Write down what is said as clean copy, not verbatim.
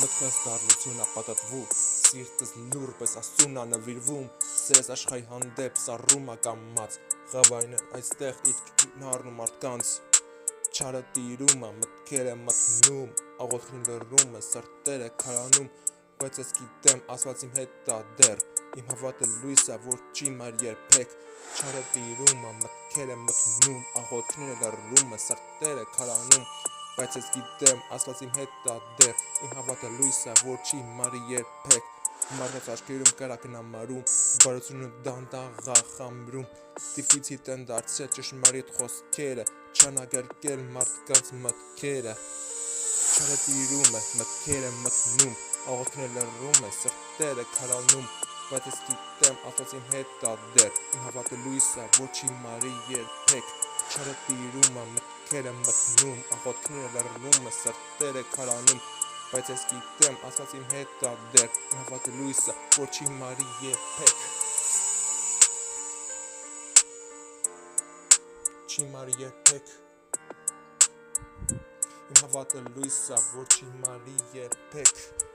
Մտքս դառնություն ապատատվում, սիրտս լուր պես ասունա նվիրվում, սերես աշխարհի հանդեպ սառում ակամած, խավարին այստեղ իր նառնում մարդկանց, չարը տիրում, մտքերը մթնում, աղոթքն լռում, սրտերը քարանում, բայց ես գիտեմ Աստված իմ հետ ա դեռ, իմ հավատը լույս ա, որ չի մար երբեք, չարը տիրում, մտքերը մթնում, աղոթքները լռում, սրտերը քարանում, բայց ես գիտեմ Աստված իմ հետ ա դեռ, իմ հավատը լույս ա, որ չի մարի երբեք, մարդկանց աչքերում կրակն ա մարում, բարությունը դանդաղ ա խամրում, դիֆիցիտ են դարձրել ճշմարիտ խոսքերը, չանարգել մարդկանց մտքերը, չարը տիրում, մտքերը մթնում, աղոթքները լռում, սրտերը քարանում, բայց ես գիտեմ Աստված իմ հետ ա դեռ, իմ հավատը լույս ա, որ չի մարի երբեք, չարը տիրում, մտքերը մթնում, աղոթքները լռում, սրտերը քարանում, բայց ես գիտեմ Աստված իմ հետ ա դեռ, իմ հավատը լույս ա, որ չի մարի երբեք, չի մարի երբեք, իմ հավատը լույս ա, որ չի մարի երբեք.